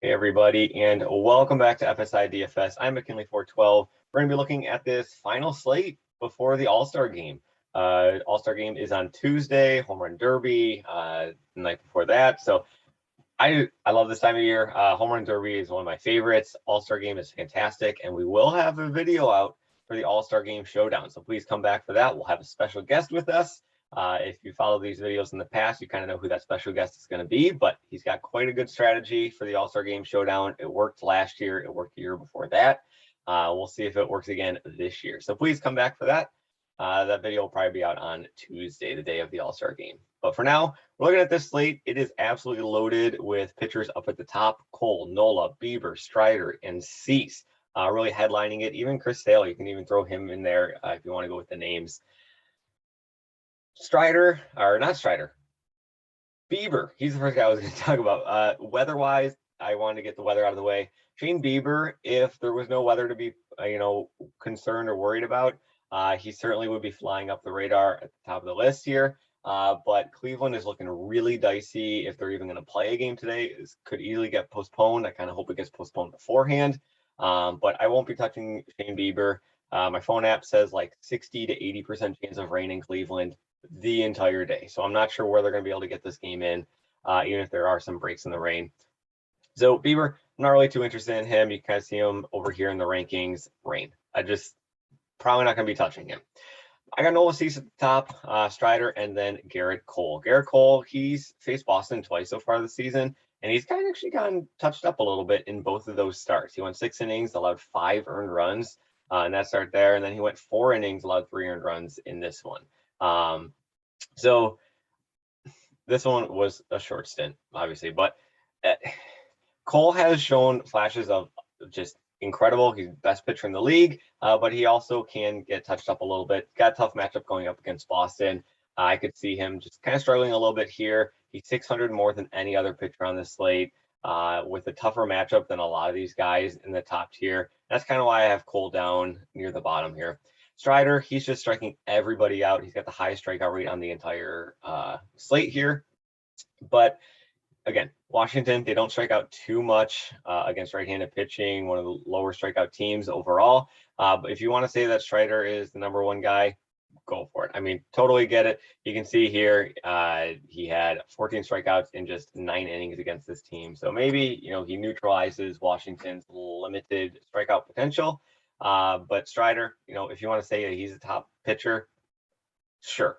Hey everybody, and welcome back to FSi DFS. I'm McKinley412. We're going to be looking at this final slate before the All-Star game. All-Star game is on Tuesday, Home Run Derby, the night before that. So I love this time of year. Home Run Derby is one of my favorites. All-Star game is fantastic, and we will have a video out for the All-Star game showdown. So please come back for that. We'll have a special guest with us. If you follow these videos in the past, you kind of know who that special guest is going to be, but he's got quite a good strategy for the All-Star Game Showdown. It worked last year. It worked the year before that. We'll see if it works again this year. So please come back for that. That video will probably be out on Tuesday, the day of the All-Star Game. But for now, we're looking at this slate. It is absolutely loaded with pitchers up at the top. Cole, Nola, Bieber, Strider, and Cease really headlining it. Even Chris Sale, you can even throw him in there if you want to go with the names. Strider, or not Strider, Bieber. He's the first guy I was going to talk about. Weather-wise, I wanted to get the weather out of the way. Shane Bieber, if there was no weather to be, concerned or worried about, he certainly would be flying up the radar at the top of the list here. But Cleveland is looking really dicey. If they're even going to play a game today, it could easily get postponed. I kind of hope it gets postponed beforehand. But I won't be touching Shane Bieber. My phone app says like 60 to 80% chance of rain in Cleveland the entire day. So I'm not sure where they're going to be able to get this game in, even if there are some breaks in the rain. So Bieber, I'm not really too interested in him. You kind of see him over here in the rankings. Rain. I just probably not going to be touching him. I got Nola Cease at the top, Strider, and then Garrett Cole. Garrett Cole, he's faced Boston twice so far this season, and he's kind of actually gotten touched up a little bit in both of those starts. He went 6 innings, allowed 5 earned runs in that start there, and then he went 4 innings, allowed 3 earned runs in this one. So this one was a short stint, obviously, but Cole has shown flashes of just incredible. He's the best pitcher in the league, but he also can get touched up a little bit. Got a tough matchup going up against Boston. I could see him just kind of struggling a little bit here. He's 600 more than any other pitcher on this slate, with a tougher matchup than a lot of these guys in the top tier. That's kind of why I have Cole down near the bottom here. Strider, he's just striking everybody out. He's got the highest strikeout rate on the entire slate here. But again, Washington, they don't strike out too much against right-handed pitching, one of the lower strikeout teams overall. But if you want to say that Strider is the number one guy, go for it. I mean, totally get it. You can see here he had 14 strikeouts in just 9 innings against this team. So maybe, he neutralizes Washington's limited strikeout potential. But Strider, if you want to say that he's a top pitcher, sure.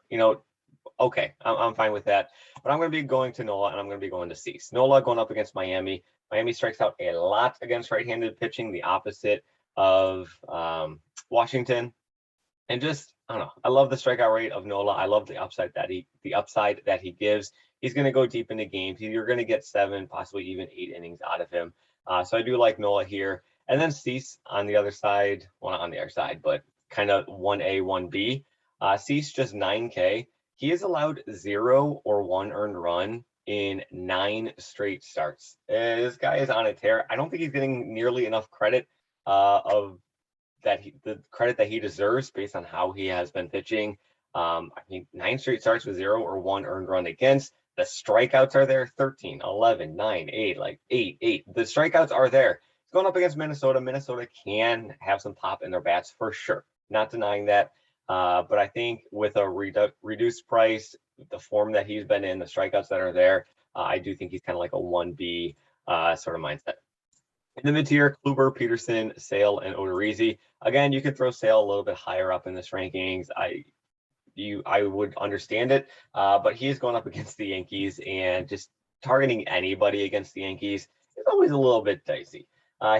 Okay, I'm fine with that. But I'm going to be going to Nola, and I'm going to be going to Cease. Nola going up against Miami. Miami strikes out a lot against right-handed pitching, the opposite of Washington. And just, I don't know, I love the strikeout rate of Nola. I love the upside that he gives. He's going to go deep into games. You're going to get 7, possibly even 8 innings out of him. So I do like Nola here. And then Cease on the other side, well, not on the other side, but kind of 1A, 1B. Cease just 9K. He has allowed 0 or 1 earned run in 9 straight starts. This guy is on a tear. I don't think he's getting nearly enough credit the credit that he deserves based on how he has been pitching. I mean, 9 straight starts with 0 or 1 earned run against. The strikeouts are there, 13, 11, 9, 8, like 8, 8. The strikeouts are there. He's going up against Minnesota. Minnesota can have some pop in their bats for sure. Not denying that. But I think with a reduced price, the form that he's been in, the strikeouts that are there, I do think he's kind of like a 1B sort of mindset. In the mid-tier, Kluber, Peterson, Sale, and Odorizzi. Again, you could throw Sale a little bit higher up in this rankings. I would understand it, but he is going up against the Yankees, and just targeting anybody against the Yankees is always a little bit dicey.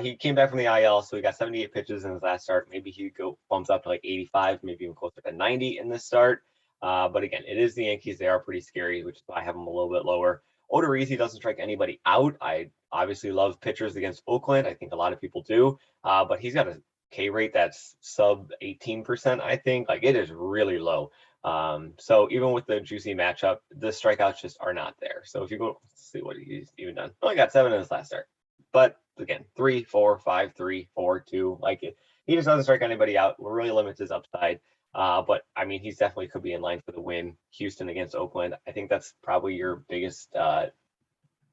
He came back from the IL, so he got 78 pitches in his last start. Maybe he bumps up to like 85, maybe even closer to 90 in this start. But again, it is the Yankees. They are pretty scary, which is why I have them a little bit lower. Odorizzi doesn't strike anybody out. I obviously love pitchers against Oakland. I think a lot of people do. But he's got a K rate that's sub 18%, I think. Like, it is really low. So even with the juicy matchup, the strikeouts just are not there. So if you go, let's see what he's even done. Only got 7 in his last start. But again, 3, 4, 5, 3, 4, 2. Like, he just doesn't strike anybody out. Really limits his upside. But I mean, he's definitely could be in line for the win. Houston against Oakland. I think that's probably your biggest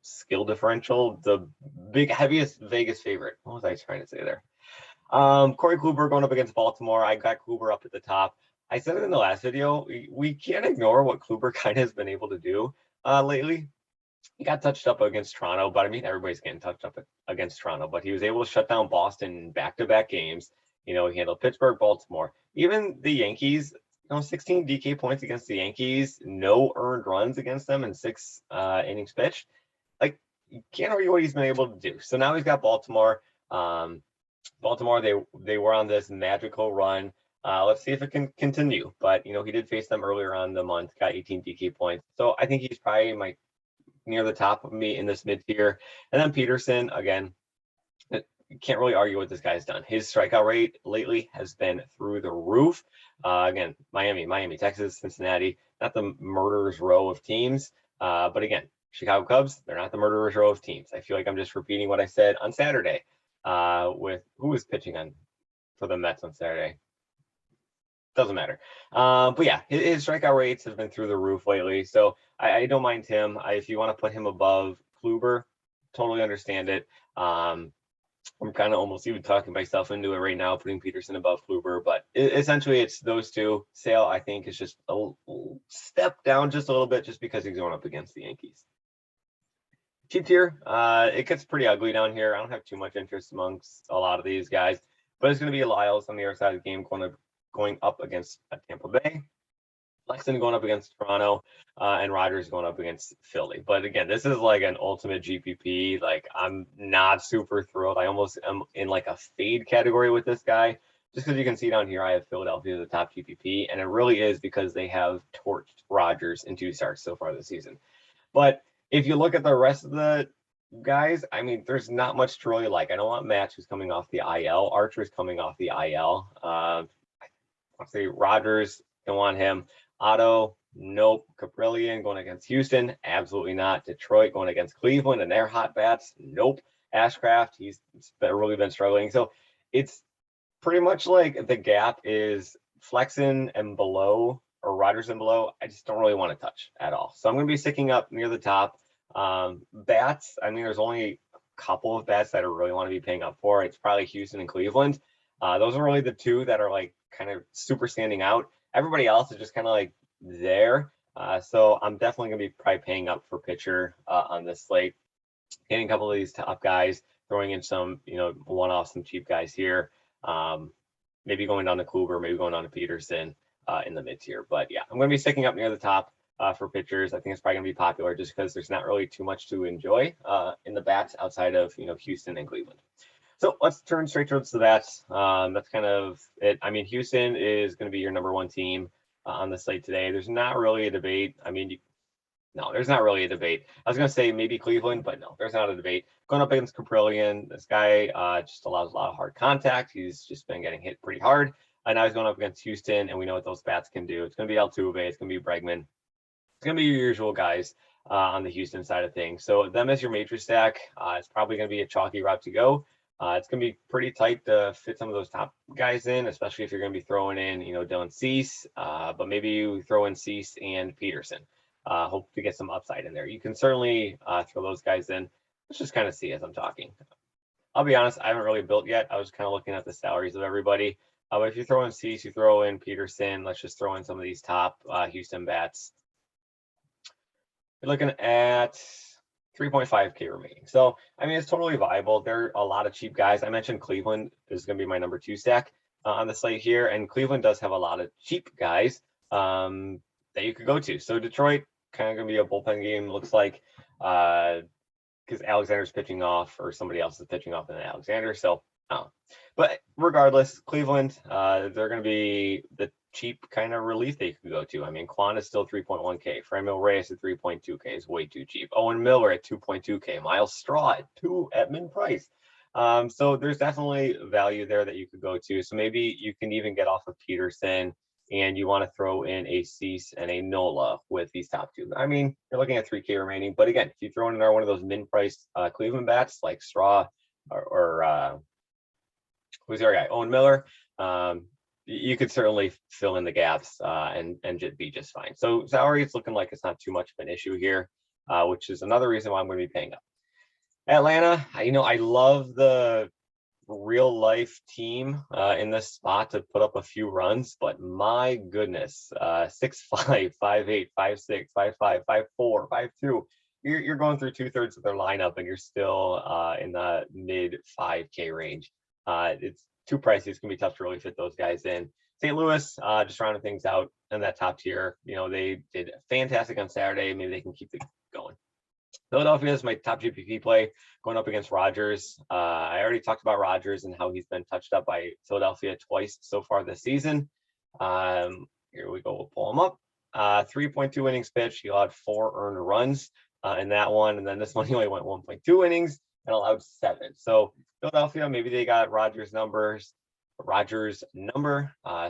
skill differential, the big heaviest Vegas favorite. What was I trying to say there? Corey Kluber going up against Baltimore. I got Kluber up at the top. I said it in the last video. We can't ignore what Kluber kind of has been able to do lately. He got touched up against Toronto, but I mean, everybody's getting touched up against Toronto, but he was able to shut down Boston in back-to-back games. You know, he handled Pittsburgh, Baltimore, even the Yankees, 16 DK points against the Yankees, no earned runs against them in 6 innings pitched. Like, you can't argue what he's been able to do. So now he's got Baltimore. Baltimore, they were on this magical run. Let's see if it can continue. But, you know, he did face them earlier on the month, got 18 DK points. So I think he's probably near the top of me in this mid tier. And then Peterson, again, you can't really argue what this guy's done. His strikeout rate lately has been through the roof. Again, Miami, Texas, Cincinnati, not the murderer's row of teams. But again, Chicago Cubs, they're not the murderer's row of teams. I feel like I'm just repeating what I said on Saturday with who was pitching for the Mets on Saturday. Doesn't matter. But yeah, his strikeout rates have been through the roof lately. So I don't mind him. If you want to put him above Kluber, totally understand it. I'm kind of almost even talking myself into it right now, putting Peterson above Kluber. But essentially, it's those two. Sale, I think, is just a step down just a little bit just because he's going up against the Yankees. Cheap tier, it gets pretty ugly down here. I don't have too much interest amongst a lot of these guys. But it's going to be Lyles on the other side of the game going up against Tampa Bay, Flexen going up against Toronto, and Rogers going up against Philly. But again, this is like an ultimate GPP. Like, I'm not super thrilled. I almost am in like a fade category with this guy. Just because you can see down here, I have Philadelphia as the top GPP, and it really is because they have torched Rogers in 2 starts so far this season. But if you look at the rest of the guys, I mean, there's not much to really like. I don't want Match, who's coming off the IL. Archer's coming off the IL. I'll say Rogers, don't want him. Otto, nope. Caprillion going against Houston, absolutely not. Detroit going against Cleveland and their hot bats, nope. Ashcraft, he's really been struggling. So it's pretty much like the gap is Flexen and below, or Rogers and below. I just don't really want to touch at all. So I'm going to be sticking up near the top. Bats, I mean, there's only a couple of bats that I really want to be paying up for. It's probably Houston and Cleveland. Those are really the two that are like kind of super standing out. Everybody else is just kind of like there. So I'm definitely going to be probably paying up for pitcher on this slate. Getting a couple of these top guys, throwing in some, one-off, some cheap guys here. Maybe going down to Kluber, maybe going down to Peterson in the mid tier. But yeah, I'm going to be sticking up near the top for pitchers. I think it's probably going to be popular just because there's not really too much to enjoy in the bats outside of, Houston and Cleveland. So let's turn straight towards the bats. That's kind of it. I mean, Houston is going to be your number 1 team on the slate today. There's not really a debate. I mean, no, there's not really a debate. I was going to say maybe Cleveland, but no, there's not a debate. Going up against Caprillion, this guy just allows a lot of hard contact. He's just been getting hit pretty hard. And now he's going up against Houston, and we know what those bats can do. It's going to be Altuve. It's going to be Bregman. It's going to be your usual guys on the Houston side of things. So them as your major stack, it's probably going to be a chalky route to go. It's going to be pretty tight to fit some of those top guys in, especially if you're going to be throwing in, Dylan Cease, but maybe you throw in Cease and Peterson. Hope to get some upside in there. You can certainly throw those guys in. Let's just kind of see as I'm talking. I'll be honest, I haven't really built yet. I was kind of looking at the salaries of everybody. But if you throw in Cease, you throw in Peterson, let's just throw in some of these top Houston bats. You're looking at 3.5K remaining. So, I mean, it's totally viable. There are a lot of cheap guys. I mentioned Cleveland is going to be my number 2 stack on the slate here. And Cleveland does have a lot of cheap guys that you could go to. So Detroit, kind of going to be a bullpen game, looks like, because Alexander's pitching off or somebody else is pitching off than Alexander. So, but regardless, Cleveland, they're going to be the cheap kind of relief they could go to. I mean, Kwan is still 3.1K. Franmil Reyes at 3.2K is way too cheap. Owen Miller at 2.2K. Miles Straw at 2 at min price. So there's definitely value there that you could go to. So maybe you can even get off of Peterson and you want to throw in a Cease and a Nola with these top 2. I mean, you're looking at 3K remaining. But again, if you throw in one of those min price Cleveland bats like Straw or who's the other guy? Owen Miller. You could certainly fill in the gaps and be just fine. So salary, it's looking like it's not too much of an issue here. which is another reason why I'm going to be paying up. Atlanta, I love the real life team in this spot to put up a few runs, but my goodness, 6'5", 5'8", 5'6", 5'5", 5'4", 5'2", you're going through 2/3 of their lineup and you're still in the mid 5K range. It's too pricey. It's gonna be tough to really fit those guys in. St. Louis, just rounding things out in that top tier. They did fantastic on Saturday. Maybe they can keep it going. Philadelphia is my top GPP play going up against Rogers. I already talked about Rogers and how he's been touched up by Philadelphia twice so far this season. Here we go. We'll pull him up. 3.2 innings pitched. He allowed 4 earned runs in that one. And then this one, he only went 1.2 innings and allowed 7. So Philadelphia, maybe they got Rogers' number.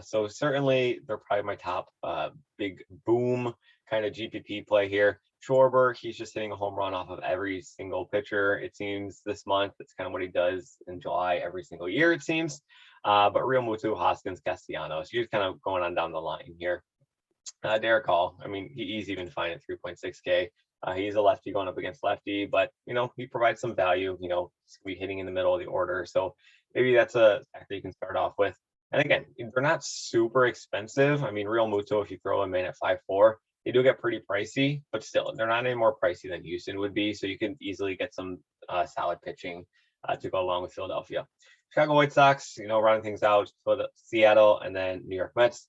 So certainly they're probably my top big boom kind of GPP play here. Schwarber, he's just hitting a home run off of every single pitcher, it seems, this month. That's kind of what he does in July every single year, it seems. But Real Muto, Hoskins, Castellanos, you're just kind of going on down the line here. Derek Hall, he's even fine at 3.6K. He's a lefty going up against lefty, but, he provides some value. He's going to be hitting in the middle of the order. So maybe that's a factor you can start off with. And again, they're not super expensive. Real Muto, if you throw him in at 5'4", they do get pretty pricey, but still, they're not any more pricey than Houston would be. So you can easily get some solid pitching to go along with Philadelphia. Chicago White Sox, running things out for the Seattle and then New York Mets.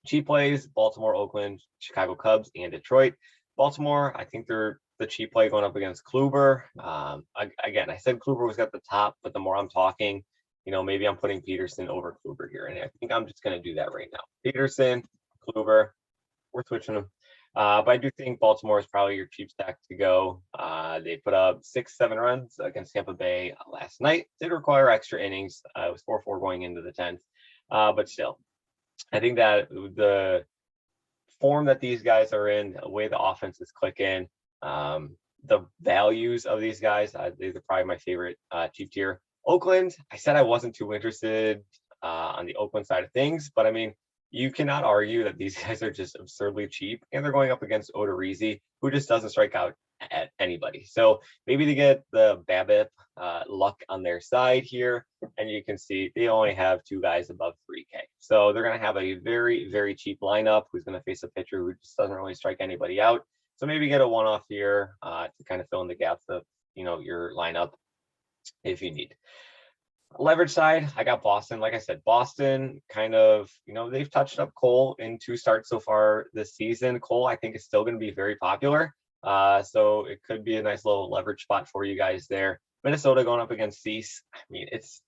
Cheap plays, Baltimore, Oakland, Chicago Cubs, and Detroit. Baltimore, I think they're the cheap play going up against Kluber. Again, I said Kluber was at the top, but the more I'm talking, maybe I'm putting Peterson over Kluber here. And I think I'm just going to do that right now. Peterson, Kluber, we're switching them. But I do think Baltimore is probably your cheap stack to go. They put up 6-7 runs against Tampa Bay last night. Did require extra innings. It was 4-4 going into the 10th. But still, I think that the form that these guys are in, the way the offense is clicking, the values of these guys, these are probably my favorite cheap tier. Oakland, I said I wasn't too interested on the Oakland side of things, but you cannot argue that these guys are just absurdly cheap, and they're going up against Odorizzi, who just doesn't strike out at anybody. So maybe they get the BABIP luck on their side here, and you can see they only have 2 guys above 3K. So they're going to have a very, very cheap lineup who's going to face a pitcher who just doesn't really strike anybody out. So maybe get a one-off here to kind of fill in the gaps of your lineup if you need. Leverage side, I got Boston. Like I said, Boston kind of, they've touched up Cole in 2 starts so far this season. Cole, I think, is still going to be very popular. So it could be a nice little leverage spot for you guys there. Minnesota going up against Cease. It's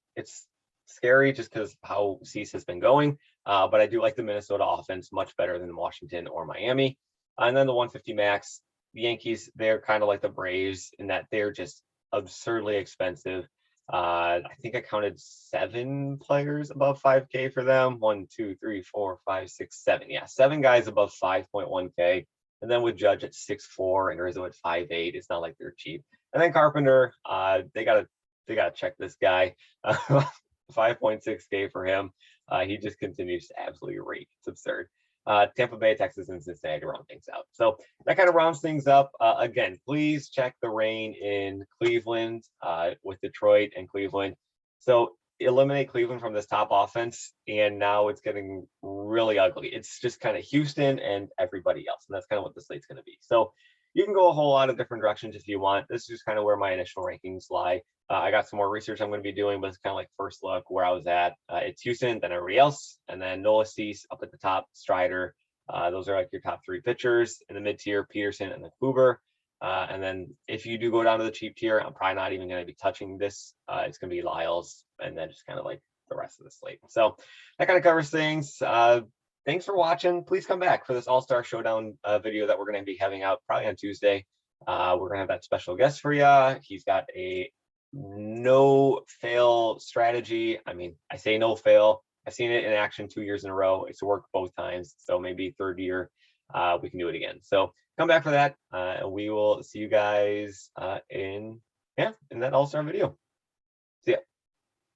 scary just because how Cease has been going. But I do like the Minnesota offense much better than Washington or Miami. And then the 150 max, the Yankees, they're kind of like the Braves in that they're just absurdly expensive. I think I counted 7 players above 5K for them. 1, 2, 3, 4, 5, 6, 7. Yeah, 7 guys above 5.1K. And then with Judge at 6'4" and Rizzo at 5'8", it's not like they're cheap. And then Carpenter, they gotta check this guy. 5.6K for him. He just continues to absolutely rake. It's absurd. Tampa Bay, Texas, and Cincinnati round things out. So that kind of rounds things up. Again, please check the rain in Cleveland with Detroit and Cleveland. So eliminate Cleveland from this top offense, and now it's getting really ugly. It's just kind of Houston and everybody else, and that's kind of what the slate's going to be. So you can go a whole lot of different directions if you want. This is just kind of where my initial rankings lie. I got some more research I'm going to be doing, but it's kind of like first look where I was at. It's Houston, then everybody else, and then Noah Cease up at the top, Strider. Those are like your top 3 pitchers. In the mid-tier, Peterson and then Kluber. And then if you do go down to the cheap tier, I'm probably not even going to be touching this. It's going to be Lyles, and then just kind of like the rest of the slate. So that kind of covers things. Thanks for watching. Please come back for this All-Star Showdown video that we're going to be having out probably on Tuesday. We're going to have that special guest for you. He's got a no fail strategy. I say no fail. I've seen it in action 2 years in a row. It's worked both times. So maybe 3rd year, we can do it again. So come back for that. And we will see you guys in that All-Star video. See ya.